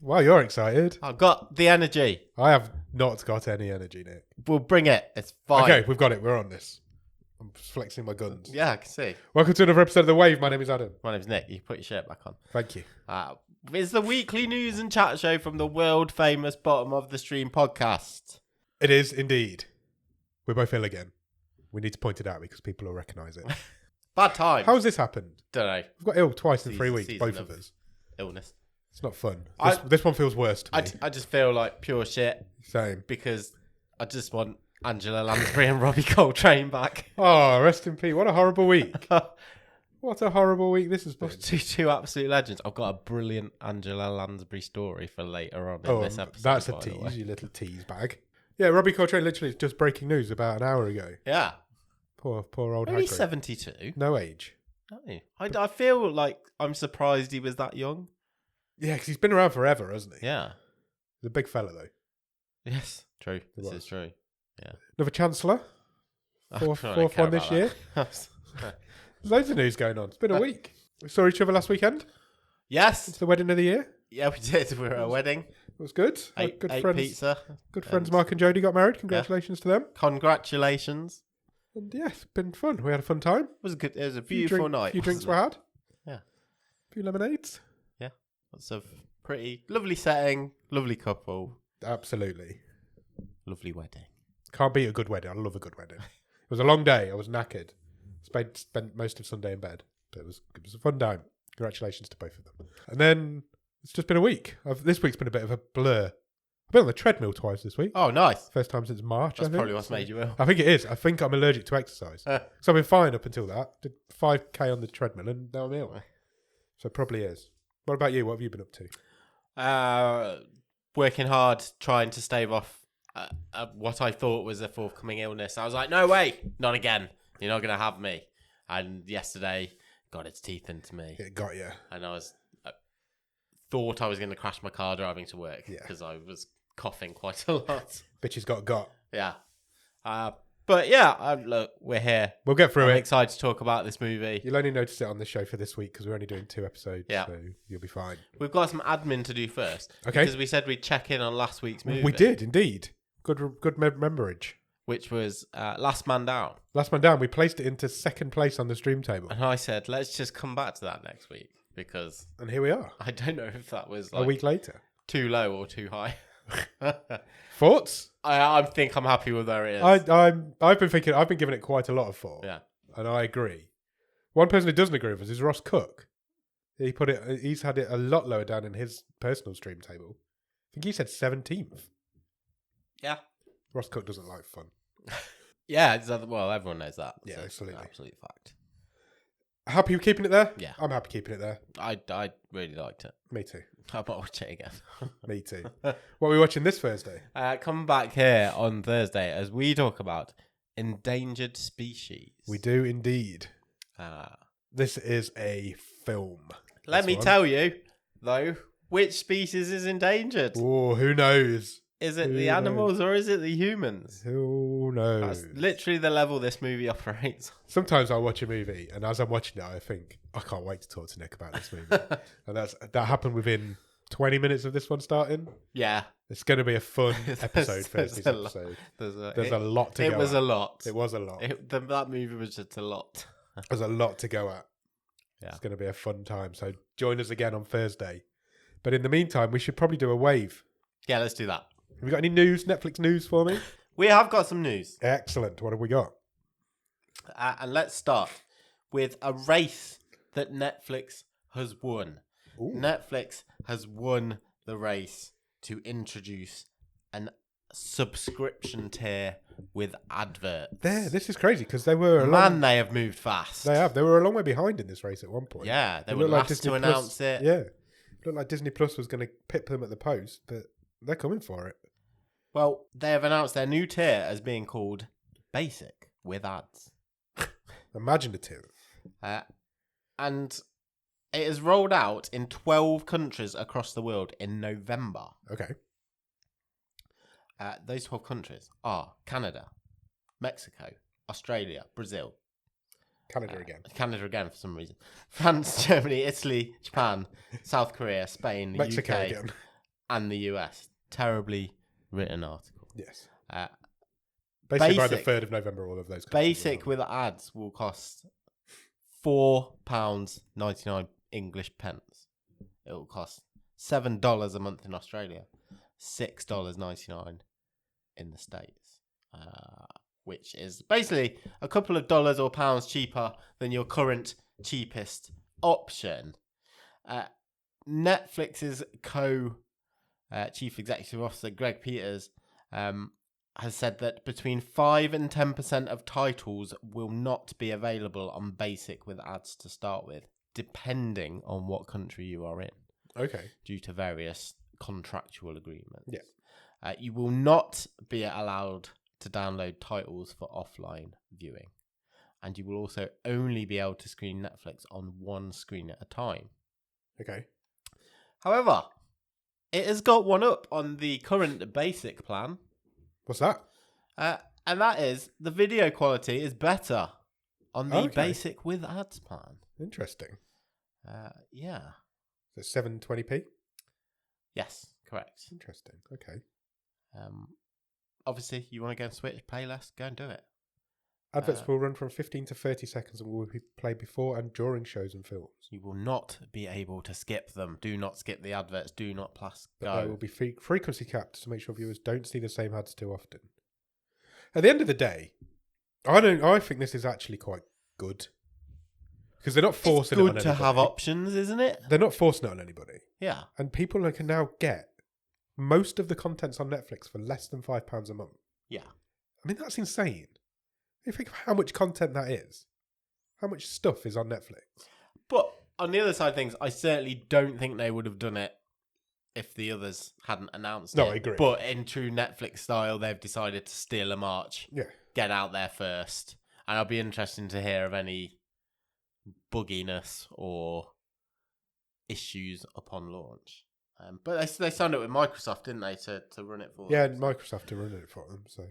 Well, you're excited. I've got the energy. I have not got any energy, Nick. We'll bring it. It's fine. Okay, we've got it. We're on this. I'm flexing my guns. Yeah, I can see. Welcome to another episode of The Wave. My name is Adam. My name's Nick. You put your shirt back on. Thank you. It's the weekly news and chat show from the world famous Bottom of the Stream podcast. It is indeed. We're both ill again. We need to point it out because people will recognise it. Bad time. How has this happened? Don't know. We've got ill twice in 3 weeks, both of us. Illness. It's not fun. This one feels worse to me. I just feel like pure shit Same. because I just want Angela Lansbury and Robbie Coltrane back. Oh, rest in peace. What a horrible week. What a horrible week this has been. Two absolute legends. I've got a brilliant Angela Lansbury story for later on in this episode. That's a tease, you little tease bag. Yeah, Robbie Coltrane literally just breaking news about an hour ago. Yeah. Poor old Only Hagrid. 72. No age. No. I feel like I'm surprised he was that young. Yeah, because he's been around forever, hasn't he? Yeah. He's a big fella, though. Yes. True. This is true. Yeah. Another Chancellor. Fourth one this year. There's loads of news going on. It's been a week. We saw each other last weekend. Yes. It's the wedding of the year. Yeah, we did. We were at a wedding. It was good. Ate friends, pizza. Good friends Mark and Jodie got married. Congratulations to them. Congratulations. And yeah, it's been fun. We had a fun time. It was good. It was a beautiful night. A few drinks were had. Yeah. A few lemonades. Yeah. Lots of pretty lovely setting, lovely couple. Absolutely. Lovely wedding. Can't beat a good wedding. I love a good wedding. It was a long day. I was knackered. Spent most of Sunday in bed. But it was a fun time. Congratulations to both of them. And then it's just been a week. This week's been a bit of a blur. I've been on the treadmill twice this week. Oh, nice. First time since March, That's I think. probably what's made you ill. I think it is. I think I'm allergic to exercise. So I've been fine up until that. Did 5k on the treadmill and now I'm ill. So it probably is. What about you? What have you been up to? Working hard, trying to stave off what I thought was a forthcoming illness. I was like, no way, not again. You're not going to have me. And yesterday got its teeth into me. It got you. And I thought I was going to crash my car driving to work because I was coughing quite a lot. Bitches got. Yeah. But yeah, look, we're here. We'll get through I'm it. excited to talk about this movie. You'll only notice it on the show for this week because we're only doing 2 episodes. Yeah. So you'll be fine. We've got some admin to do first. Okay. Because we said we'd check in on last week's movie. We did, indeed. Good rememberage. Which was Last Man Down. Last Man Down. We placed it into second place on the stream table. And I said, let's just come back to that next week. Because And here we are. I don't know if that was A week later. too low or too high. Thoughts? I think I'm happy with where it is. I've been giving it quite a lot of thought. Yeah. And I agree. One person who doesn't agree with us is Ross Cook. He's had it a lot lower down in his personal stream table. I think he said 17th. Yeah. Ross Cook doesn't like fun. Yeah, well, everyone knows that. Yeah, So it's absolutely. an absolute fact. Happy with keeping it there? Yeah. I'm happy keeping it there. I really liked it. Me too. I might watch it again. Me too. What are we watching this Thursday? Come back here on Thursday as we talk about endangered species. We do indeed. Uh, This is a film. Let me tell you, though, which species is endangered? Oh, who knows? Is it the animals or is it the humans? Who knows? That's literally the level this movie operates. Sometimes I watch a movie, and as I'm watching it, I think, I can't wait to talk to Nick about this movie. And that happened within 20 minutes of this one starting. Yeah. It's going to be a fun episode, Thursday's there's a episode. There's a lot to go It was at. a lot. It was a lot. That movie was just a lot. There's a lot to go at. Yeah. It's going to be a fun time. So join us again on Thursday. But in the meantime, we should probably do a wave. Yeah, let's do that. Have you got any news, Netflix news for me? We have got some news. Excellent. What have we got? And let's start with a race that Netflix has won. Ooh. Netflix has won the race to introduce an subscription tier with adverts. This is crazy because they were They have moved fast. They were a long way behind in this race at one point. Yeah, they It were looked like last Disney to Plus- announce it. Yeah. It looked like Disney Plus was going to pip them at the post, but they're coming for it. Well, they have announced their new tier as being called Basic with ads. Imaginative. And it is rolled out in 12 countries across the world in November. Okay. Those 12 countries are Canada, Mexico, Australia, Brazil. Canada again. Canada again for some reason. France, Germany, Italy, Japan, South Korea, Spain, Mexico UK, again. and the US. Terribly written article. Yes. Uh, Basically, by the basic- 3rd of November, all of those. Basic with ads will cost £4.99 English pence. It will cost $7 a month in Australia, $6.99 in the States, which is basically a couple of dollars or pounds cheaper than your current cheapest option. Netflix's chief executive officer, Greg Peters, has said that between 5 and 10% of titles will not be available on basic with ads to start with, depending on what country you are in. Okay. Due to various contractual agreements. Yeah. You will not be allowed to download titles for offline viewing. And you will also only be able to screen Netflix on one screen at a time. Okay. However, it has got one up on the current basic plan. What's that? And that is the video quality is better on the Okay. basic with ads plan. Interesting. Yeah. So 720p? Yes, correct. Interesting. Okay. Obviously, you want to go and switch, pay less, go and do it. Adverts will run from 15 to 30 seconds and will be played before and during shows and films. You will not be able to skip them. Do not skip the adverts. Do not plus But go. they will be frequency capped to make sure viewers don't see the same ads too often. At the end of the day, I think this is actually quite good. Because they're not forcing it on It's anybody. good to have options, isn't it? They're not forcing it on anybody. Yeah. And people can now get most of the contents on Netflix for less than £5 a month. Yeah. I mean, that's insane. You think of how much content that is. How much stuff is on Netflix. But on the other side of things, I certainly don't think they would have done it if the others hadn't announced it. No, I agree. But in true Netflix style, they've decided to steal a march. Yeah. Get out there first. And I'll be interested to hear of any bugginess or issues upon launch. But they signed up with Microsoft, didn't they, to run it for Yeah, them? Microsoft are running it for them. So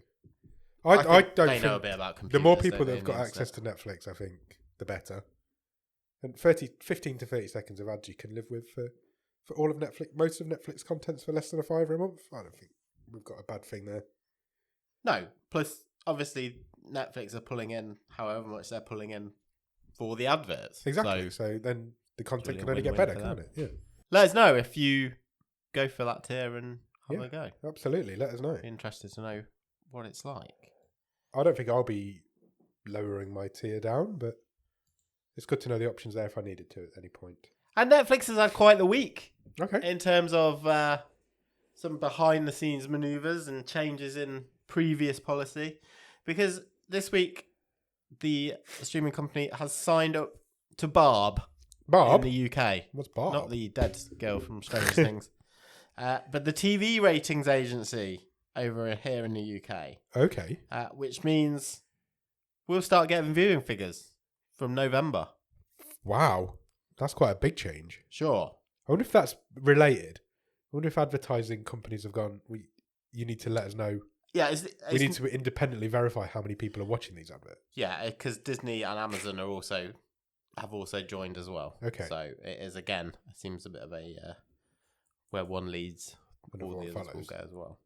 I don't they think know a bit about the computers. more people don't that they, have got on the access to internet? Netflix, I think, the better. And 15 to 30 seconds of ads you can live with for all of Netflix, most of Netflix contents for less than £5 a month. I don't think we've got a bad thing there. No. Plus, obviously, Netflix are pulling in however much they're pulling in for the adverts. Exactly. So So then the content really can only get win-win better, for can't them. it? Yeah. let us know if you go for that tier and have Yeah. a go. Absolutely. Let us know. Be interested to know what it's like. I don't think I'll be lowering my tier down, but it's good to know the options there if I needed to at any point. And Netflix has had quite the week Okay. in terms of some behind the scenes maneuvers and changes in previous policy. Because this week, the streaming company has signed up to Barb Barb? in the UK. What's Barb? Not the dead girl from Stranger Things. But the TV ratings agency over here in the UK. Okay. Which means we'll start getting viewing figures from November. Wow. That's quite a big change. Sure. I wonder if that's related. I wonder if advertising companies have gone, you need to let us know. Yeah, We need to independently verify how many people are watching these adverts. Yeah, because Disney and Amazon have also joined as well. Okay. So it is again, it seems a bit of a where one leads, Another all one the others will follows. go as well.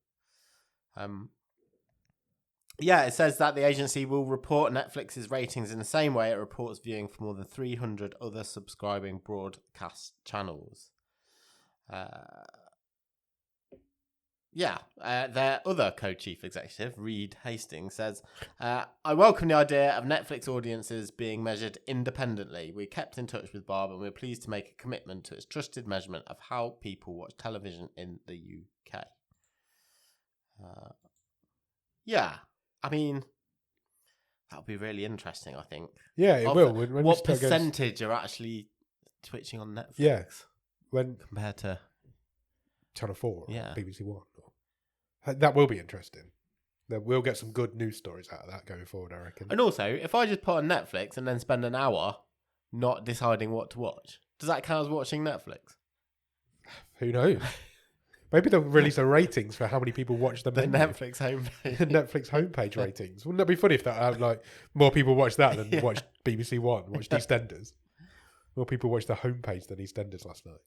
Yeah, it says that the agency will report Netflix's ratings in the same way it reports viewing for more than 300 other subscribing broadcast channels. Their other co-chief executive, Reed Hastings, says, I welcome the idea of Netflix audiences being measured independently. We kept in touch with Barb and we're pleased to make a commitment to its trusted measurement of how people watch television in the UK. I mean, that'll be really interesting, I think. Yeah, it will. When What this goes- percentage are actually twitching on Netflix Yeah. When compared to... Channel 4 or Yeah. BBC One. That will be interesting. We'll get some good news stories out of that going forward, I reckon. And also, if I just put on Netflix and then spend an hour not deciding what to watch, does that count as watching Netflix? Who knows? Maybe they'll release a ratings for how many people watch the The menu. Netflix homepage. Netflix homepage ratings. Wouldn't that be funny if that had like more people watch that than Yeah. watch BBC One, watch EastEnders? More people watched the homepage than EastEnders last night.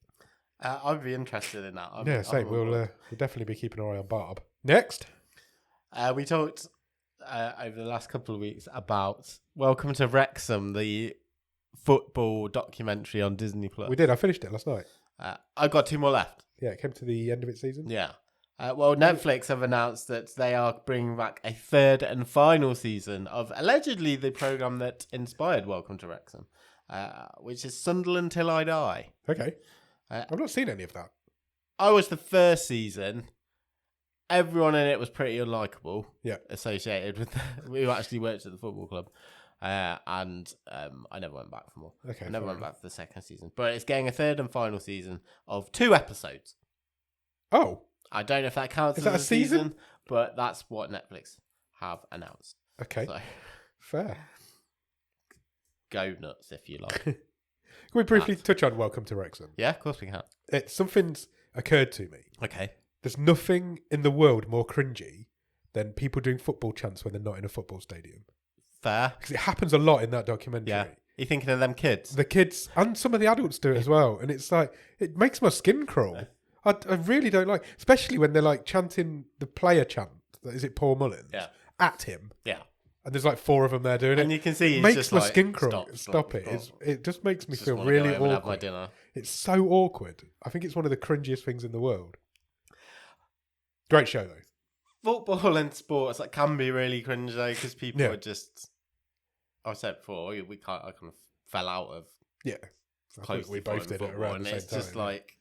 I'd be interested in that. Same. We'll definitely be keeping an eye on Barb. Next. We talked over the last couple of weeks about Welcome to Wrexham, the football documentary on Disney Plus. We did. I finished it last night. I've got 2 more left. Yeah, it came to the end of its season. Yeah. Well, Netflix have announced that they are bringing back a 3rd and final season of allegedly the program that inspired Welcome to Wrexham, which is Sunderland Till I Die. Okay. I've not seen any of that. I watched the first season. Everyone in it was pretty unlikable. Yeah. Associated with who actually worked at the football club. And I never went back for more. Okay. I never went back for the second season. But it's getting a 3rd and final season of 2 episodes. Oh. I don't know if that counts Is as that a season? But that's what Netflix have announced. Okay. So, fair. Go nuts if you like. Can we briefly touch on Welcome to Wrexham? Yeah, of course we can. Something's occurred to me. Okay. There's nothing in the world more cringy than people doing football chants when they're not in a football stadium. Fair. Because it happens a lot in that documentary. Yeah. You thinking of them kids? The kids and some of the adults do it as well. And it's like, it makes my skin crawl. I really don't like, especially when they're like chanting the player chant. Is it Paul Mullins? Yeah. At him. Yeah. And there's like 4 of them there doing it. And you can see it he's makes just my like, skin crawl. Stop it. It just makes me feel really awkward. Have my dinner. It's so awkward. I think it's one of the cringiest things in the world. Great show though. Football and sports can be really cringe though, because people are just. I've said before, I kind of fell out of. Yeah, I think we both did it around the same time. It's just like,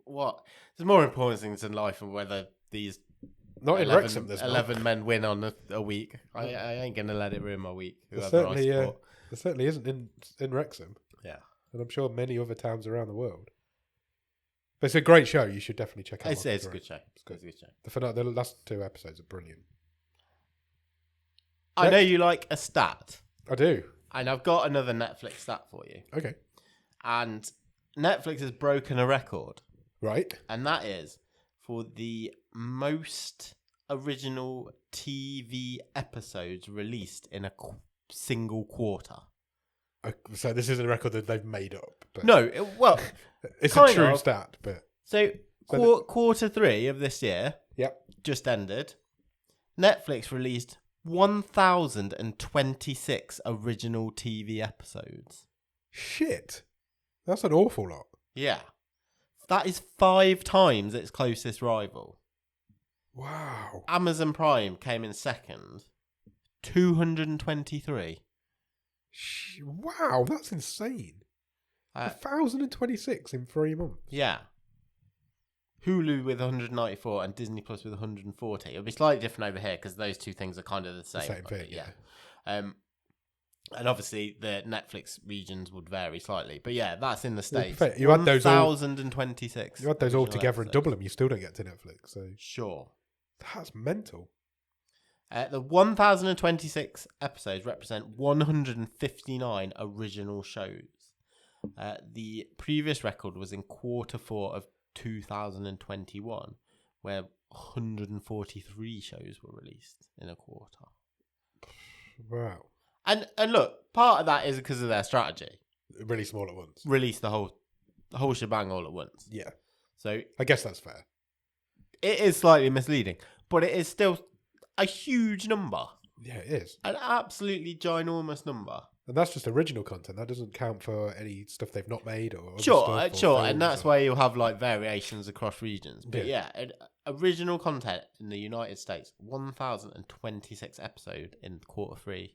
what? There's more important things in life than whether these. Not 11, in Wrexham, there's 11 men win on a week. I ain't gonna let it ruin my week. There certainly isn't in Wrexham. Yeah, and I'm sure many other towns around the world. But it's a great show. You should definitely check out. It's a good show. It's a good show. The last 2 episodes are brilliant. I know you like a stat. I do. And I've got another Netflix stat for you. Okay. And Netflix has broken a record. Right. And that is for the most original TV episodes released in a single quarter. So this isn't a record that they've made up. But no, it's a true stat. But quarter 3 of this year, just ended. Netflix released 1,026 original TV episodes. Shit, that's an awful lot. Yeah, that is 5 times its closest rival. Wow. Amazon Prime came in second, 223. Wow, that's insane. 1,026 in 3 months. Yeah. Hulu with 194 and Disney Plus with 140. It'll be slightly different over here because those 2 things are kind of the same. Same thing, yeah. And obviously the Netflix regions would vary slightly. But yeah, that's in the States. You had those 1,026. You had those all together and double them, you still don't get to Netflix. So sure. That's mental. The 1,026 episodes represent 159 original shows. The previous record was in quarter 4 of 2021, where 143 shows were released in a quarter. Wow. And look, part of that is because of their strategy. Release them all at once. Release the whole shebang all at once. Yeah. So I guess that's fair. It is slightly misleading, but it is still a huge number. Yeah, it is. An absolutely ginormous number. And that's just original content. That doesn't count for any stuff they've not made or sure, and that's why you'll have variations across regions. But original content in the United States, 1,026 episode in quarter 3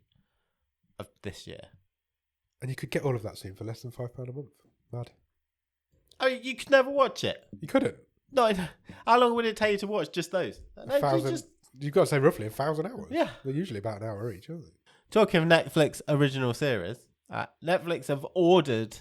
of this year. And you could get all of that soon for less than £5 a month. Mad. Oh, you could never watch it. You couldn't. No. How long would it take you to watch just those? 1,000. You've got to say roughly 1,000 hours. Yeah, they're usually about an hour each, aren't they? Talking of Netflix original series, Netflix have ordered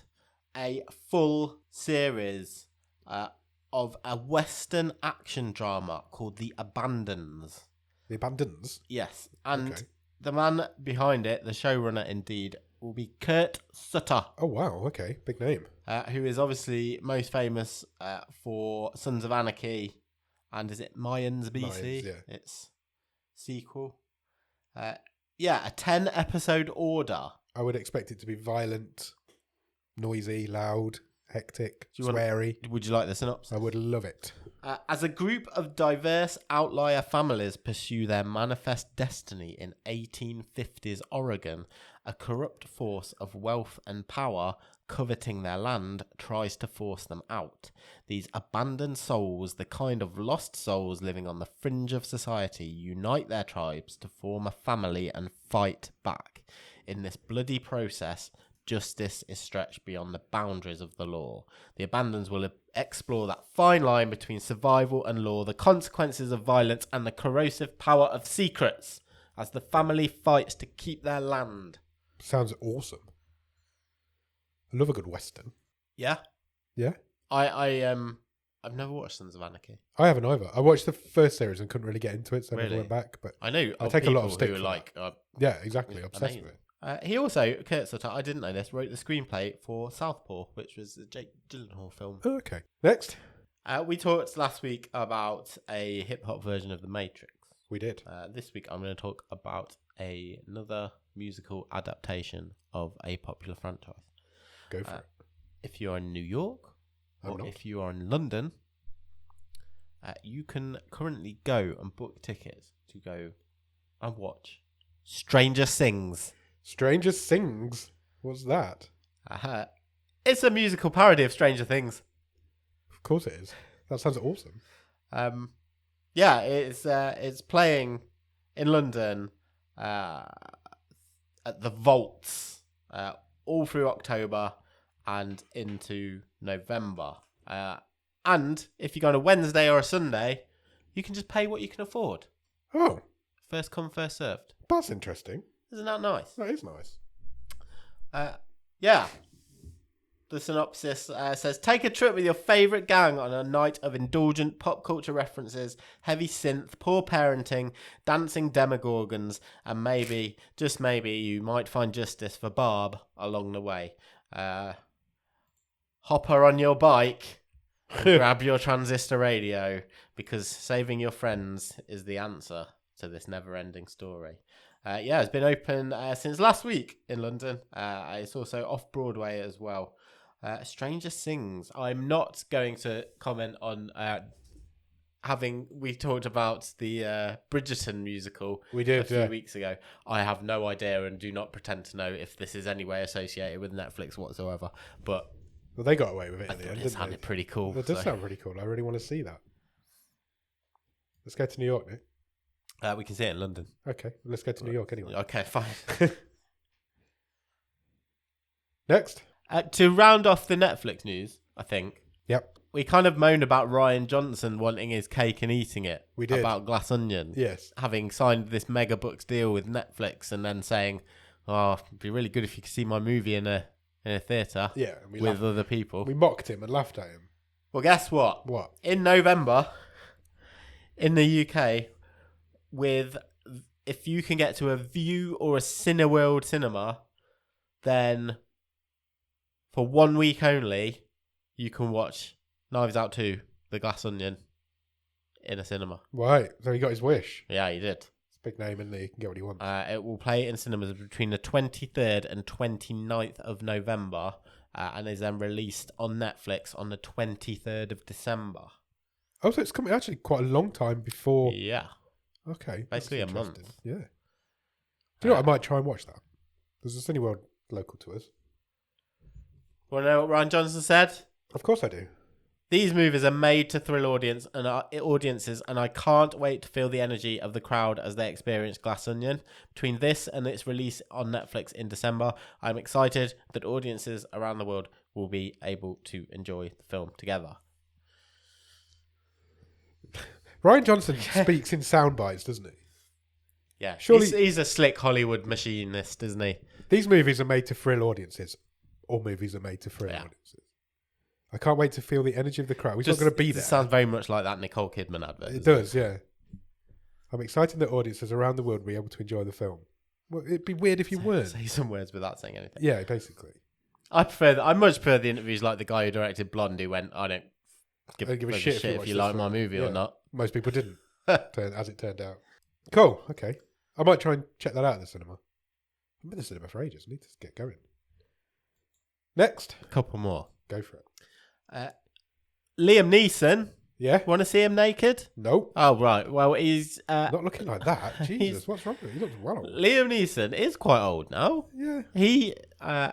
a full series of a Western action drama called The Abandons. The Abandons? Yes. And the man behind it, the showrunner indeed, will be Kurt Sutter. Oh, wow. Okay. Big name. Who is obviously most famous for Sons of Anarchy and is it Mayans BC? Mayans, yeah. It's sequel. A 10-episode order. I would expect it to be violent, noisy, loud, hectic, Do you want- sweary. Would you like the synopsis? I would love it. As a group of diverse outlier families pursue their manifest destiny in 1850s Oregon, a corrupt force of wealth and power, coveting their land, tries to force them out. These abandoned souls, the kind of lost souls living on the fringe of society, unite their tribes to form a family and fight back. In this bloody process, justice is stretched beyond the boundaries of the law. The abandons will explore that fine line between survival and law, the consequences of violence, and the corrosive power of secrets as the family fights to keep their land. Sounds awesome. I love a good Western. Yeah? Yeah? I've never watched Sons of Anarchy. I haven't either. I watched the first series and couldn't really get into it, so I Really? never went back. But I know I take a lot of people stick who are for like... yeah, exactly. Obsessed amazing. with it. He also, Kurt Sutter, I didn't know this, wrote the screenplay for Southpaw, which was a Jake Gyllenhaal film. Okay. Next. We talked last week about a hip-hop version of The Matrix. We did. This week I'm going to talk about another musical adaptation of a popular franchise. Go for it. If you're in New York, or if you are in London, you can currently go and book tickets to go and watch Stranger Things. Stranger Things? What's that? It's a musical parody of Stranger Things. Of course it is. That sounds awesome. Yeah, it's playing in London at the Vaults all through October and into November. And if you go on a Wednesday or a Sunday, you can just pay what you can afford. Oh, First come, first served. that's interesting. Isn't that nice? That is nice. Yeah. The synopsis says, take a trip with your favourite gang on a night of indulgent pop culture references, heavy synth, poor parenting, dancing demogorgons, and maybe, just maybe, you might find justice for Barb along the way. Hop her on your bike and grab your transistor radio, because saving your friends is the answer to this never-ending story. Yeah, it's been open since last week in London. It's also off-Broadway as well. Stranger Things. I'm not going to comment on we talked about the Bridgerton musical a few weeks ago. I have no idea and do not pretend to know if this is any way associated with Netflix whatsoever. But well, they got away with it I in the thought end, it didn't sounded they? pretty cool. It does sound pretty cool. I really want to see that. Let's go to New York now. We can see it in London. Okay, let's go to New York anyway. Okay, fine. Next. To round off the Netflix news, I think. Yep. We kind of moaned about Ryan Johnson wanting his cake and eating it. We did. About Glass Onion. Yes. Having signed this mega bucks deal with Netflix and then saying, oh, it'd be really good if you could see my movie in a theatre with other people. We mocked him and laughed at him. Well, guess what? What? In November, in the UK, if you can get to a View or a Cineworld cinema, then for 1 week only, you can watch Knives Out 2, The Glass Onion, in a cinema. Right, so he got his wish. Yeah, he did. It's a big name, isn't he? He can get what he wants. It will play in cinemas between the 23rd and 29th of November, and is then released on Netflix on the 23rd of December. Oh, so it's coming actually quite a long time before. Yeah. Okay. Basically a month. Yeah. Do you know what? I might try and watch that. There's a Cineworld local to us. Want to know what Ryan Johnson said? Of course I do. These movies are made to thrill audiences, and I can't wait to feel the energy of the crowd as they experience Glass Onion. Between this and its release on Netflix in December, I'm excited that audiences around the world will be able to enjoy the film together. Ryan Johnson speaks in sound bites, doesn't he? Yeah, surely he's a slick Hollywood machinist, isn't he? These movies are made to thrill audiences. All movies are made to thrill audiences. I can't wait to feel the energy of the crowd. He's not going to be there. It sounds very much like that Nicole Kidman advert. It does, yeah. I'm excited that audiences around the world will be able to enjoy the film. Well, it'd be weird if you weren't. Say some words without saying anything. Yeah, basically. I much prefer the interviews like the guy who directed Blonde, who went, I don't give a shit if you like my movie or not. Most people didn't, as it turned out. Cool, okay. I might try and check that out at the cinema. I've been in the cinema for ages. I need to get going. Next. A couple more. Go for it. Liam Neeson. Yeah? Want to see him naked? Nope. Oh, right. Well, he's... Not looking like that. Jesus, what's wrong with him? He looks well old. Liam Neeson is quite old now. Yeah. He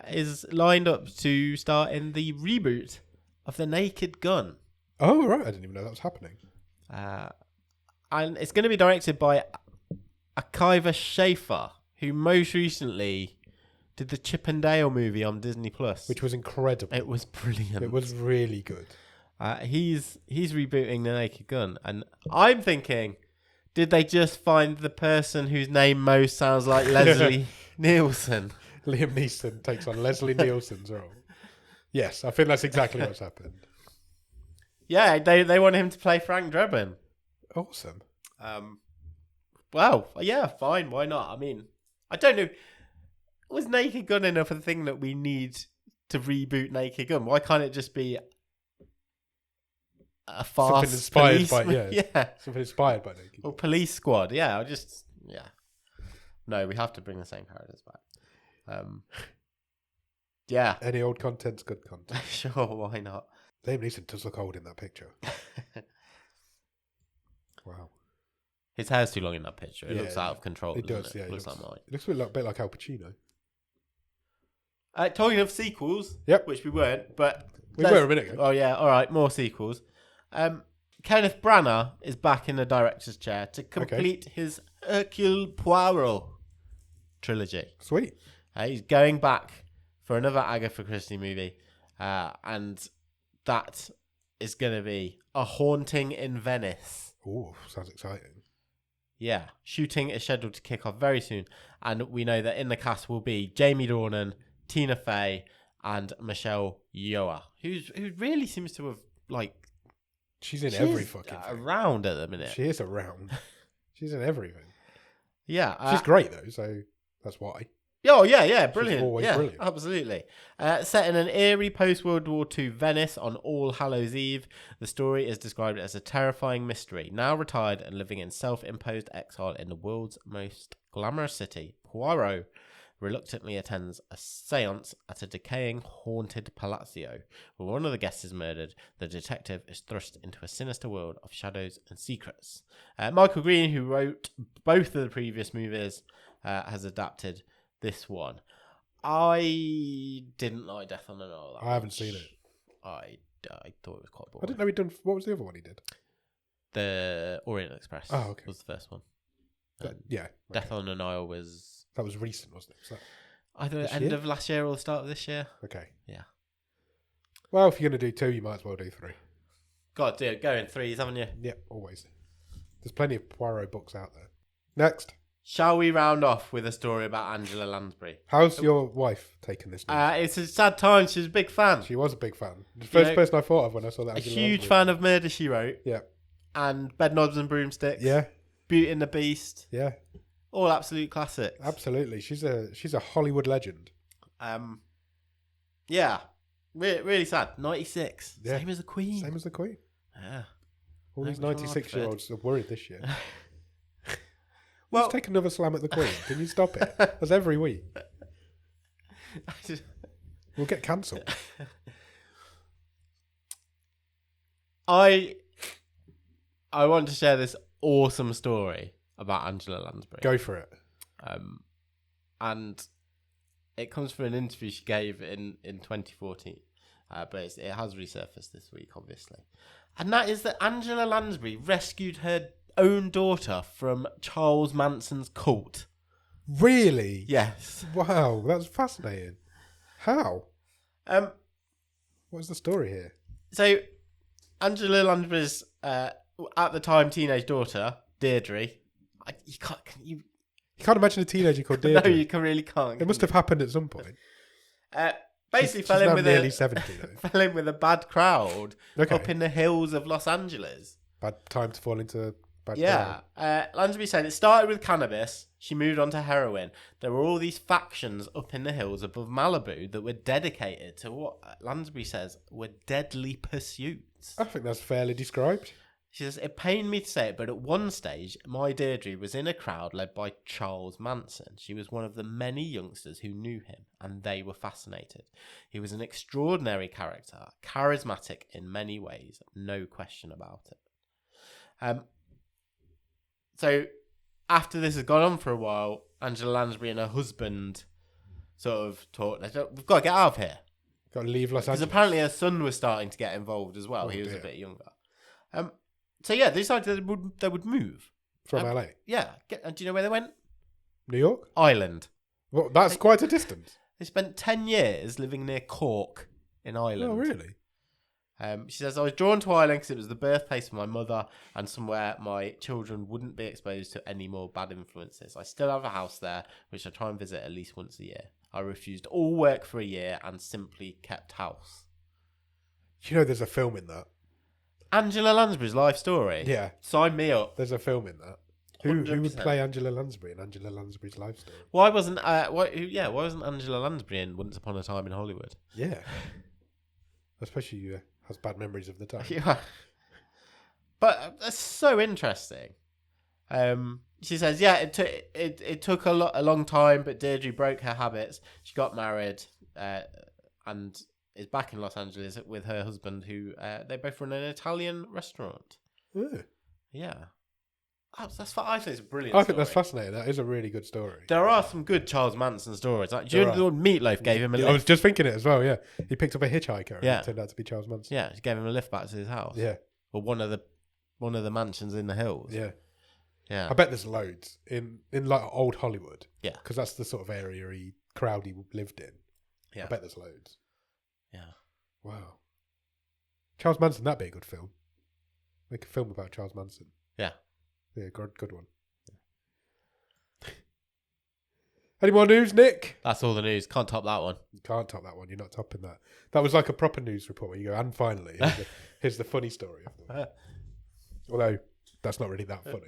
is lined up to start in the reboot of The Naked Gun. Oh, right. I didn't even know that was happening. And it's going to be directed by Akiva Schaffer, who most recently did the Chip and Dale movie on Disney Plus, Which was incredible. it was brilliant. It was really good. He's rebooting The Naked Gun, and I'm thinking, did they just find the person whose name most sounds like Leslie Nielsen? Liam Neeson takes on Leslie Nielsen's role. Yes, I think that's exactly what's happened. Yeah, they want him to play Frank Drebin. Awesome. Well, yeah, fine. Why not? I mean, I don't know. Was Naked Gun enough of a thing that we need to reboot Naked Gun? Why can't it just be a fast Something inspired by yeah, something inspired by Naked. or Police Squad? Yeah, No, we have to bring the same characters back. Yeah, Any old content's good content. sure. Why not? Liam Neeson does look old in that picture. Wow. His hair's too long in that picture. It Yeah, looks out of control. It does. doesn't Yeah, it looks like mine. it looks a bit like Al Pacino. Talking of sequels, Yep. which we weren't, but We were a minute ago. Oh yeah, all right, more sequels. Kenneth Branagh is back in the director's chair to complete his Hercule Poirot trilogy. Sweet. He's going back for another Agatha Christie movie, and that is going to be A Haunting in Venice. Ooh, sounds exciting. Yeah, shooting is scheduled to kick off very soon, and we know that in the cast will be Jamie Dornan, Tina Fey, and Michelle Yeoh, who really seems to have She's in every fucking thing. around at the minute. She is around. She's in everything. Yeah, She's great though, so that's why. Oh yeah, brilliant. always Yeah, brilliant. absolutely. Set in an eerie post-World War II Venice on All Hallows Eve, the story is described as a terrifying mystery. Now retired and living in self-imposed exile in the world's most glamorous city, Poirot reluctantly attends a séance at a decaying, haunted palazzo. When one of the guests is murdered, the detective is thrust into a sinister world of shadows and secrets. Michael Green, who wrote both of the previous movies, has adapted this one. I didn't like Death on the Nile. I haven't seen it. I thought it was quite boring. I didn't know he'd done. What was the other one he did? The Orient Express was the first one. Yeah. Death on the Nile was... That was recent, wasn't it? Was that either end of last year or the start of this year. okay? Yeah. Well, if you're going to do 2, you might as well do 3. God, do it. Go in threes, haven't you? Yeah, always. There's plenty of Poirot books out there. Next. Shall we round off with a story about Angela Lansbury? How's your wife taking this news? It's a sad time. She's a big fan. She was a big fan. The first person I thought of when I saw that. A Angela huge Lansbury. fan of Murder, She Wrote. Yeah. And Bedknobs and Broomsticks. Yeah. Beauty and the Beast. Yeah. All absolute classics. Absolutely. She's a Hollywood legend. Yeah. Really sad. 96. Yeah. Same as the Queen. Same as the Queen. Yeah. All these Thank God, 96-year-olds are worried this year. Well, Let's take another slam at the Queen. Can you stop it? That's every week. We'll get cancelled. I want to share this awesome story about Angela Lansbury. Go for it. And it comes from an interview she gave in 2014. But it has resurfaced this week, obviously. And that is that Angela Lansbury rescued her own daughter from Charles Manson's cult. Really? Yes. Wow, that's fascinating. How? What's the story here? So, Angela Lansbury's, at the time, teenage daughter, Deirdre, you can't imagine a teenager called Deirdre. No, you really can't. It must have happened at some point. Basically, she's fell in now with nearly 70 though. fell in with a bad crowd Okay. up in the hills of Los Angeles. Bad time to fall into bad Yeah, Lansbury said it started with cannabis. She moved on to heroin. There were all these factions up in the hills above Malibu that were dedicated to what Lansbury says were deadly pursuits. I think that's fairly described. She says, it pained me to say it, but at one stage, my Deirdre was in a crowd led by Charles Manson. She was one of the many youngsters who knew him, and they were fascinated. He was an extraordinary character, charismatic in many ways, no question about it. So, after this has gone on for a while, Angela Lansbury and her husband sort of talked, we've got to get out of here. Got to leave Los Angeles. Because apparently her son was starting to get involved as well. Oh, he was dear. a bit younger. So yeah, they decided they would move. From LA? Yeah. And do you know where they went? New York? Ireland. Well, that's quite a distance. They spent 10 years living near Cork in Ireland. Oh, really? She says, I was drawn to Ireland because it was the birthplace of my mother and somewhere my children wouldn't be exposed to any more bad influences. I still have a house there, which I try and visit at least once a year. I refused all work for a year and simply kept house. You know there's a film in that. Angela Lansbury's life story? Yeah. Sign me up. There's a film in that. Who would 100%. play Angela Lansbury in Angela Lansbury's life story? Why wasn't Angela Lansbury in Once Upon a Time in Hollywood? Yeah. Especially you has bad memories of the time. Yeah. But that's so interesting. She says, yeah, it took a long time, but Deirdre broke her habits. She got married and is back in Los Angeles with her husband, who they both run an Italian restaurant. Yeah. Yeah. I think it's a brilliant I think story. that's fascinating. That is a really good story. There are some good Charles Manson stories. Like, do you There know the Meatloaf gave him a lift? I was just thinking it as well, yeah. He picked up a hitchhiker and it turned out to be Charles Manson. Yeah, she gave him a lift back to his house. Yeah. Or one of the mansions in the hills. Yeah. Yeah. I bet there's loads in like old Hollywood. Yeah. Because that's the sort of crowd he lived in. Yeah. I bet there's loads. Yeah. Wow. Charles Manson, that'd be a good film. Make a film about Charles Manson. Yeah. Yeah, good one. Any more news, Nick? That's all the news. Can't top that one. You can't top that one. You're not topping that. That was like a proper news report where you go, and finally, here's the funny story of them. Although, that's not really that funny.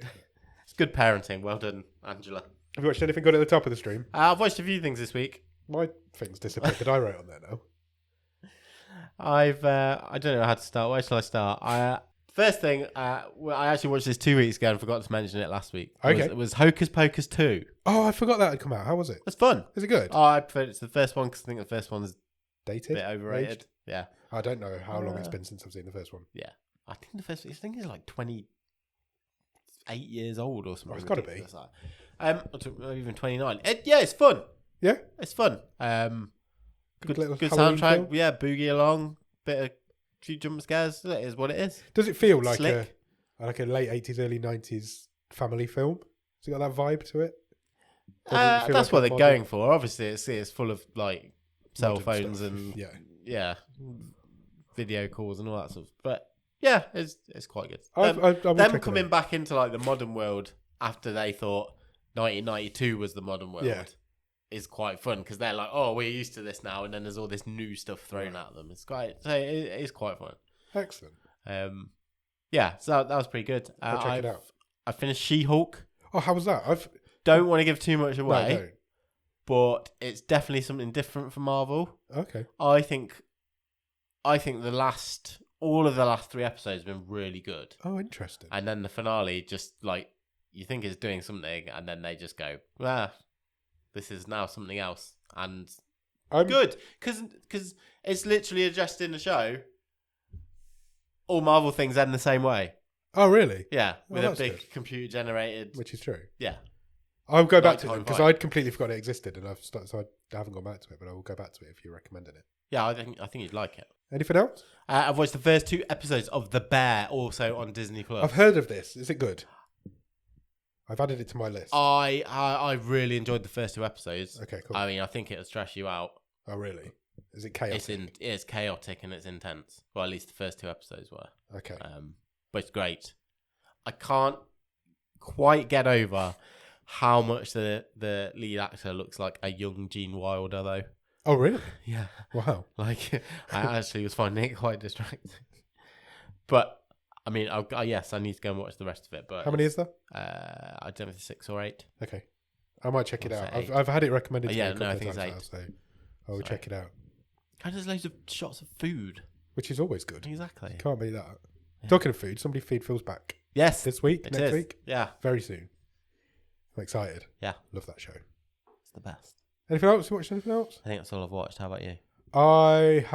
It's good parenting. Well done, Angela. Have you watched anything good at the top of the stream? I've watched a few things this week. My thing's disappeared, but I wrote on there now. I don't know how to start. Where shall I start? First thing, I actually watched this 2 weeks ago and forgot to mention it last week. Okay. It was Hocus Pocus 2. Oh, I forgot that had come out. How was it? It's fun. Is it good? Oh, I prefer it to the first one because I think the first one is a Dated? bit overrated. Aged? Yeah. I don't know how long it's been since I've seen the first one. Yeah. I think the first, I think it's like 28 years old or something. Oh, it's gotta ridiculous like that. Or even 29. It's fun. Yeah? It's fun. Good little Good Halloween soundtrack. film? Yeah, boogie along. Few jump scares. It is what it is. Does it feel like Slick. a late 80s, early 90s family film? Has it got that vibe to it? Doesn't it feel That's like what a they're modern- going for. Obviously, it's full of like cell modern phones stuff. and Yeah. video calls and all that stuff. But yeah, it's quite good. I will Them check it coming out. back into like the modern world after they thought 1992 was the modern world is quite fun because they're like, oh, we're used to this now, and then there's all this new stuff thrown at them. It's quite fun. Excellent. Yeah, so that was pretty good. I'll check it out. I finished She-Hulk. Oh, how was that? Don't want to give too much away, No. but it's definitely something different from Marvel. Okay. I think all of the last 3 episodes have been really good, Oh, interesting. and then the finale just like you think it's doing something, and then they just go, this is now something else, and I'm good because it's literally addressed in the show. All Marvel things end the same way. Oh, really? Yeah, with a that's big good. computer generated. Which is true. Yeah, I'll go back to Nighttime it because vibe. I'd completely forgot it existed, and so I haven't gone back to it. But I will go back to it if you recommended it. yeah. I think you'd like it. Anything else? I've watched the first 2 episodes of The Bear, also on Disney Plus. I've heard of this. Is it good? I've added it to my list. I really enjoyed the first 2 episodes. Okay, cool. I mean, I think it'll stress you out. Oh, really? Is it chaotic? It's chaotic and it's intense. Well, at least the first 2 episodes were. Okay. But it's great. I can't quite get over how much the lead actor looks like a young Gene Wilder, though. Oh, really? Yeah. Wow. Like, I actually was finding it quite distracting. But, I mean, yes, I need to go and watch the rest of it. But How many is there? I don't know if it's 6 or 8. Okay. I might check it I'll out. say 8. I've had it recommended to me Yeah, a couple no, I of think times it's now, 8. so I will check it out. And there's loads of shots of food. Which is always good. Exactly. Can't beat that. Talking of food, somebody feed Phil's back Yes. this week, It next is. week, Yeah. very soon. I'm excited. Yeah. Love that show. It's the best. Anything else? You watched anything else? I think that's all I've watched. How about you? I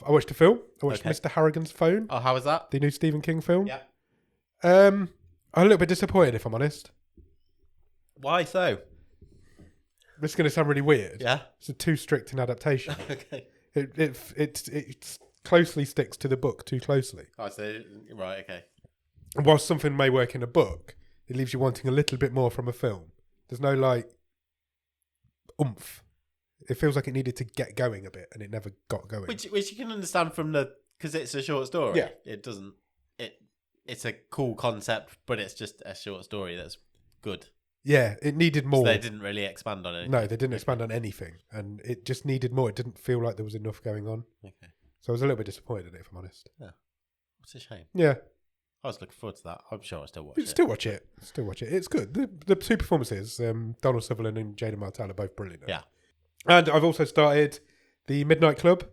watched a film. I watched Okay. Mr. Harrigan's Phone, Oh, how was that? the new Stephen King film. Yeah. I'm a little bit disappointed, if I'm honest. Why so? This is going to sound really weird. Yeah. It's too strict an adaptation. Okay. It closely sticks to the book too closely. Oh, so right. Okay. And whilst something may work in a book, it leaves you wanting a little bit more from a film. There's no like oomph. It feels like it needed to get going a bit, and it never got going. Which you can understand from because it's a short story. Yeah. It doesn't. It's a cool concept, but it's just a short story that's good. Yeah, it needed more. So they didn't really expand on it. No, they didn't expand on anything, and it just needed more. It didn't feel like there was enough going on. Okay. So I was a little bit disappointed in it, if I'm honest. What's a shame. Yeah, I was looking forward to that. I'm sure I still watch but it. still watch it. Still watch it. It's good. The two performances, Donald Sutherland and Jada Martell, are both brilliant. Yeah. And I've also started the Midnight Club,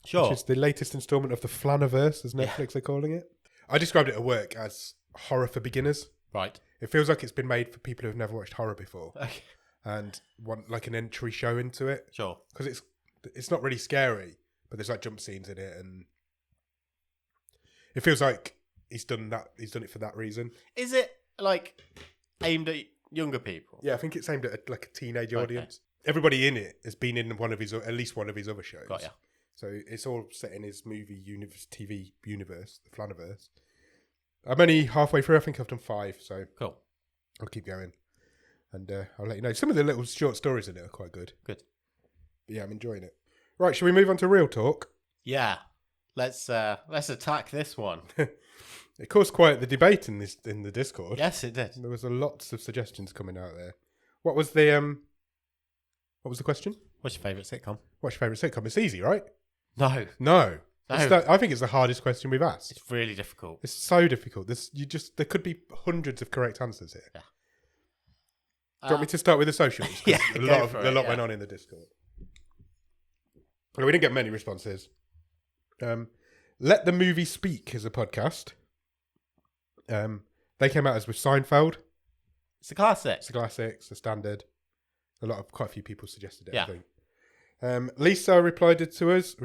Sure. which is the latest instalment of the Flaniverse, as Netflix are calling it. I described it at work as horror for beginners. Right. It feels like it's been made for people who've never watched horror before Okay. and want like an entry show into it. Sure. Because it's not really scary, but there's like jump scenes in it, and it feels like he's done it for that reason. Is it like aimed at younger people? Yeah, I think it's aimed at like a teenage Okay. audience. Everybody in it has been in at least one of his other shows. Got ya. So it's all set in his TV universe, the Flaniverse. I'm only halfway through. I think I've done 5, so Cool. I'll keep going, and I'll let you know. Some of the little short stories in it are quite good. Good. But yeah, I'm enjoying it. Right, shall we move on to real talk? Yeah. Let's attack this one. It caused quite the debate in the Discord. Yes, it did. There was lots of suggestions coming out there. What was the question? What's your favourite sitcom? What's your favourite sitcom? It's easy, right? No. No. No. I think it's the hardest question we've asked. It's really difficult. It's so difficult. There could be hundreds of correct answers here. Yeah. Do you want me to start with the socials? 'Cause Yeah, a go lot for it, went on in the Discord. Well, we didn't get many responses. Let the Movie Speak is a podcast. They came out as with Seinfeld. It's a classic. It's a classic. It's a standard. Quite a few people suggested it. Yeah. I think. Lisa replied to us.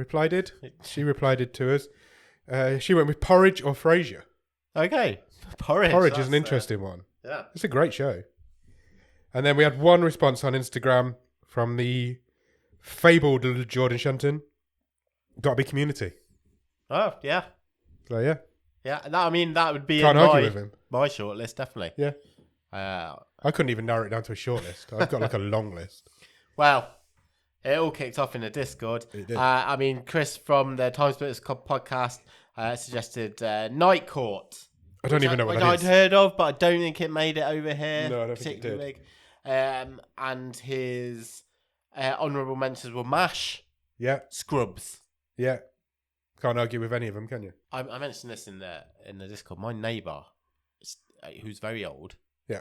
She replied to us. She went with Porridge or Frasier. Okay. Porridge. Porridge is an interesting one. Yeah. It's a great show. And then we had one response on Instagram from the fabled Jordan Shanton. Gotta be Community. Oh, yeah. So yeah, Yeah. That would be can't in argue with him. my shortlist, definitely. Yeah, I couldn't even narrow it down to a short list. I've got like a long list. Well, it all kicked off in the Discord. It did. Chris from the Time Splitters podcast suggested Night Court. I don't even know what that I'd is. heard of, but I don't think it made it over here. No, I don't think it particularly did. big. And his honourable mentions were MASH, Yeah, Scrubs. yeah. Can't argue with any of them, can you? I mentioned this in the Discord. My neighbour, who's very old. Yeah.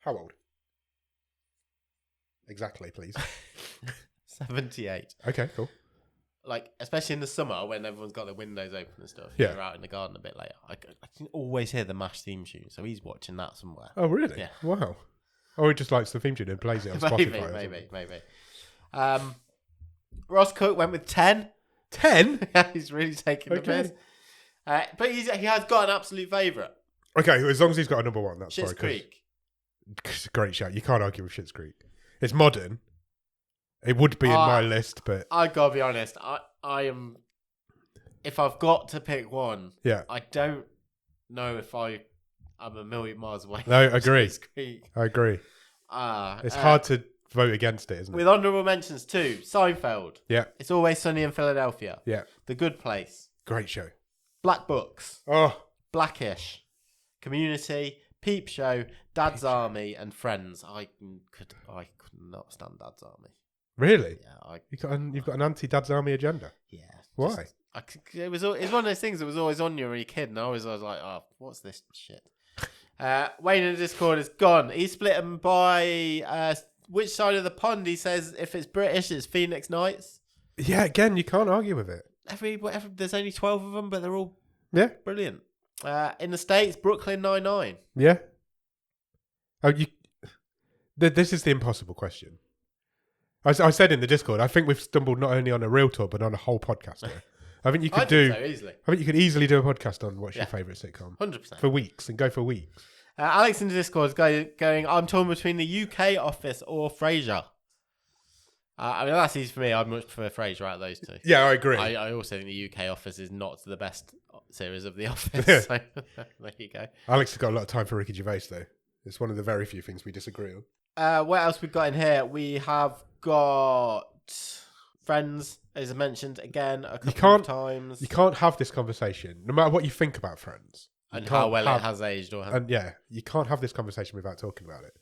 How old? Exactly, please. 78. Okay, cool. Like, especially in the summer when everyone's got their windows open and stuff. Yeah. You're out in the garden a bit later. I can always hear the MASH theme tune, so he's watching that somewhere. Oh, really? Yeah. Wow. Oh, he just likes the theme tune and plays it on Spotify. Maybe. Ross Cook went with 10. 10? He's really taking the Okay. piss. But he has got an absolute favourite. Okay, as long as he's got a number one, that's Schitt's fine. Creek. It's a great shout. You can't argue with Schitt's Creek. It's modern. It would be in my list, but I gotta be honest. I am. If I've got to pick one, yeah. I don't know if I'm a million miles away. No, from agree. Schitt's Creek. I agree. It's hard to vote against it, isn't it? With honourable mentions too, Seinfeld. Yeah. It's Always Sunny in Philadelphia. Yeah. The Good Place. Great show. Black Books. Oh, Blackish. Community. Peep Show. Dad's Army and Friends. I could not stand Dad's Army. really? Yeah, You've got an anti-Dad's Army agenda? yeah. Why? It was one of those things that was always on you when you're a kid, and I was like, oh, what's this shit? Wayne in the Discord is gone. He split them by which side of the pond? He says if it's British, it's Phoenix Nights. Yeah, again, you can't argue with it. There's only 12 of them, but they're all Yeah. brilliant. In the States, Brooklyn Nine-Nine. Yeah. Oh, this is the impossible question. I said in the Discord, I think we've stumbled not only on a real talk, but on a whole podcast here. I think you could easily. I think you could easily do a podcast on what's your favourite sitcom 100% for weeks and go for weeks. Alex in the Discord is going. I'm torn between the UK Office or Frasier. I mean, that's easy for me. I much prefer Frasier out of those two. Yeah, I agree. I also think the UK Office is not the best series of The Office. So there you go. Alex has got a lot of time for Ricky Gervais, though. It's one of the very few things we disagree on. What else we've got in here? We have got Friends, as I mentioned again a couple of times. You can't have this conversation, no matter what you think about Friends. And how well it has aged. And yeah, you can't have this conversation without talking about it.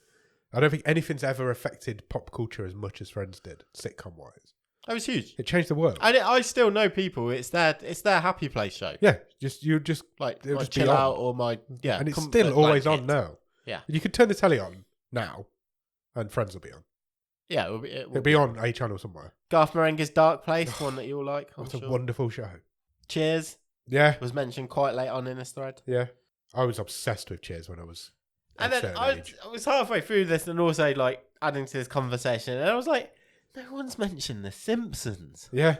I don't think anything's ever affected pop culture as much as Friends did, sitcom-wise. It was huge. It changed the world. And I still know people. It's their happy place show. Yeah, you just like it'll my just chill be on. out or my and it's still always on now. Yeah, you could turn the telly on now, and Friends will be on. Yeah, it'll be on a channel somewhere. Garth Marenghi's Dark Place, one that you all like. What a wonderful show. Cheers. Yeah, was mentioned quite late on in this thread. Yeah, I was obsessed with Cheers when I was. And then I was halfway through this and also like adding to this conversation, and I was like, no one's mentioned The Simpsons. Yeah.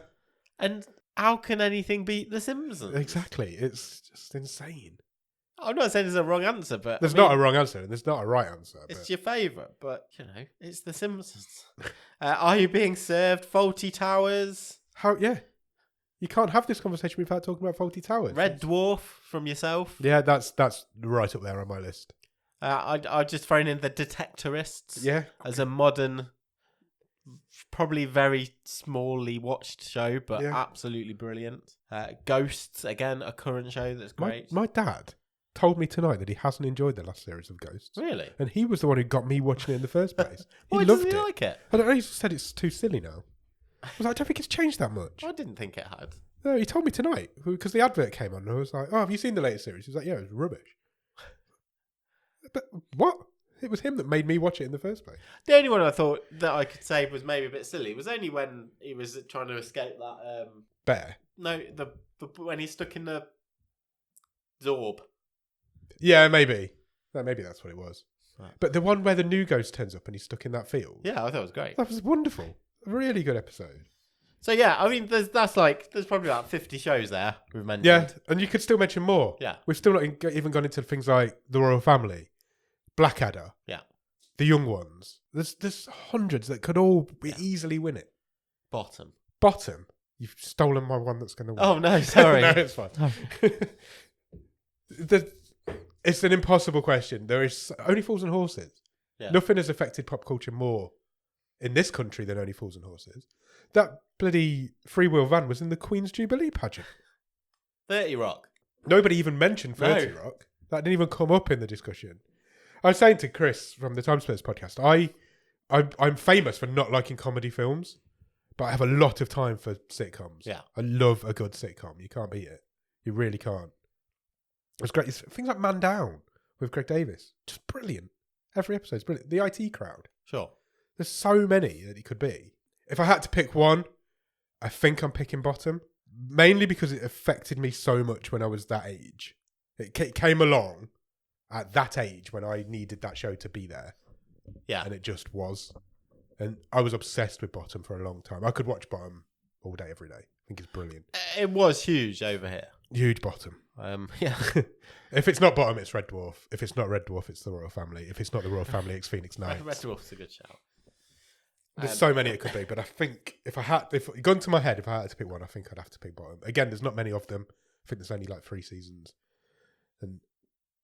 And how can anything beat The Simpsons? Exactly. It's just insane. I'm not saying there's a wrong answer, but there's not a wrong answer and there's not a right answer. It's your favourite, but you know, it's The Simpsons. Are you being served Faulty Towers? How? Yeah. You can't have this conversation without talking about Faulty Towers. Red Dwarf from yourself. Yeah, that's right up there on my list. I've just thrown in The Detectorists. Yeah. As a modern, probably very smallly watched show, but absolutely brilliant. Ghosts, again, a current show that's great. My dad told me tonight that he hasn't enjoyed the last series of Ghosts. Really? And he was the one who got me watching it in the first place. Why doesn't he like it? I don't know, he just said it's too silly now. I was like, I don't think it's changed that much. I didn't think it had. No, he told me tonight, because the advert came on, and I was like, oh, have you seen the latest series? He was like, yeah, it was rubbish. But what? It was him that made me watch it in the first place. The only one I thought that I could say was maybe a bit silly was only when he was trying to escape that... bear? No, the when he's stuck in the Zorb. Yeah, maybe. No, maybe that's what it was. Right. But the one where the new ghost turns up and he's stuck in that field. Yeah, I thought it was great. That was wonderful. A really good episode. So yeah, I mean, there's probably about 50 shows there we've mentioned. Yeah, and you could still mention more. Yeah. We've still not even gone into things like The Royal Family, Blackadder. Yeah. The Young Ones. There's hundreds that could all easily win it. Bottom. You've stolen my one that's going to win. Oh, no, sorry. No, it's fine. It's an impossible question. There is Only Fools and Horses. Yeah. Nothing has affected pop culture more in this country than Only Fools and Horses. That bloody freewheel van was in the Queen's Jubilee pageant. 30 Rock. Nobody even mentioned 30 Rock. That didn't even come up in the discussion. I was saying to Chris from the Time Splitters podcast, I'm famous for not liking comedy films, but I have a lot of time for sitcoms. Yeah. I love a good sitcom. You can't beat it. You really can't. It's great. Things like Man Down with Greg Davis. Just brilliant. Every episode's brilliant. The IT Crowd. Sure. There's so many that it could be. If I had to pick one, I think I'm picking Bottom. Mainly because it affected me so much when I was that age. It came along at that age when I needed that show to be there. Yeah. And it just was. And I was obsessed with Bottom for a long time. I could watch Bottom all day, every day. I think it's brilliant. It was huge over here. Huge Bottom. Yeah. If it's not Bottom, it's Red Dwarf. If it's not Red Dwarf, it's The Royal Family. If it's not The Royal Family, it's Phoenix Nights. Red Dwarf's a good shout. There's so many it could be, but I think if it gone to my head, if I had to pick one, I think I'd have to pick Bottom. Again, there's not many of them. I think there's only like 3 seasons. And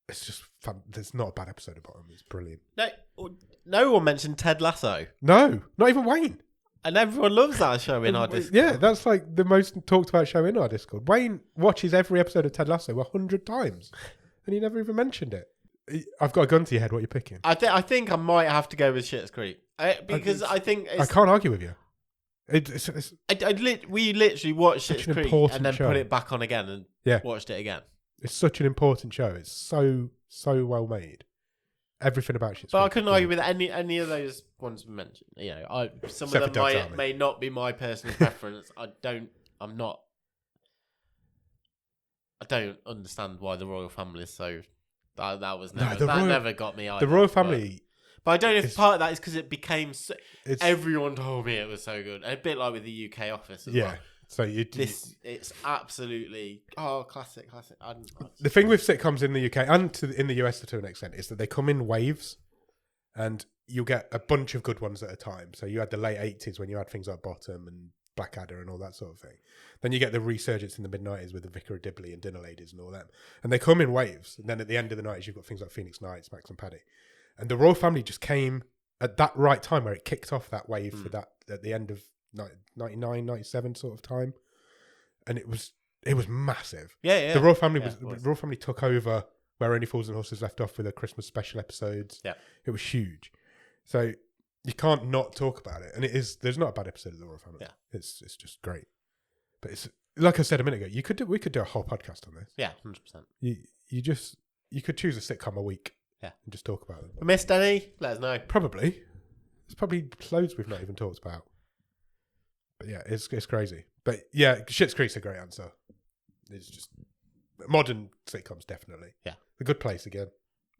it's just fun. There's not a bad episode of Bottom. It's brilliant. No one mentioned Ted Lasso. No, not even Wayne. And everyone loves that show in our Discord. Yeah, that's like the most talked about show in our Discord. Wayne watches every episode of Ted Lasso 100 times, and he never even mentioned it. I've got a gun to your head. What are you picking? I think I might have to go with Schitt's Creek because I think I can't argue with you. We literally watched Schitt's Creek and then put it back on again and watched it again. It's such an important show. It's so well made. Everything about Schitt's Creek. But I couldn't argue with any of those ones we mentioned. You know, some of them may not be my personal preference. I'm not. I don't understand why the royal family is so. That was No, never, the never got me either. The royal family. But I don't know if part of that is because it became. It's, Everyone told me it was so good. A bit like with the UK Office as well. So it's absolutely classic. The thing with sitcoms in the UK and in the US to an extent is that they come in waves, and you'll get a bunch of good ones at a time. So you had the late 80s when you had things like Bottom and Blackadder and all that sort of thing. Then you get the resurgence in the mid-90s with the Vicar of Dibley and Dinner Ladies and all them. And they come in waves. And then at the end of the 90s, you've got things like Phoenix Nights, Max and Paddy. And the royal family just came at that right time where it kicked off that wave for that at the end of 99, 97 sort of time. And it was massive. Yeah. The royal family took over Where Only Fools and Horses left off with the Christmas special episodes. Yeah. It was huge. So you can't not talk about it. And there's not a bad episode of the royal family. Yeah. It's just great. But it's like I said a minute ago, we could do a whole podcast on this. Yeah, 100%. You could choose a sitcom a week. Yeah. And just talk about them. We missed any? Let us know. Probably. There's probably loads we've not even talked about. But yeah, it's crazy. But yeah, Schitt's Creek's a great answer. It's just modern sitcoms, definitely. Yeah. The Good Place again.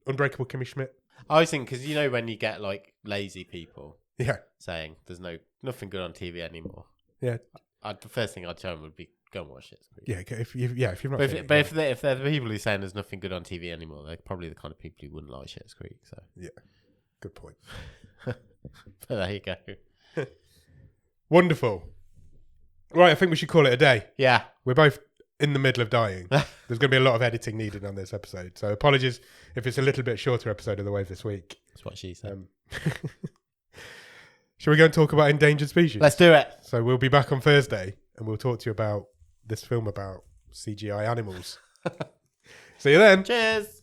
Unbreakable Kimmy Schmidt. I always think, because when you get like lazy people saying there's nothing good on TV anymore. Yeah. The first thing I'd tell them would be go and watch Schitt's Creek. Yeah, if you're not. If they're the people who are saying there's nothing good on TV anymore, they're probably the kind of people who wouldn't like Schitt's Creek. So yeah, good point. But there you go. Wonderful. Right, I think we should call it a day. Yeah, we're both in the middle of dying. There's going to be a lot of editing needed on this episode, so apologies if it's a little bit shorter episode of The Wave this week. That's what she said. Shall we go and talk about endangered species? Let's do it. So we'll be back on Thursday and we'll talk to you about this film about CGI animals. See you then. Cheers.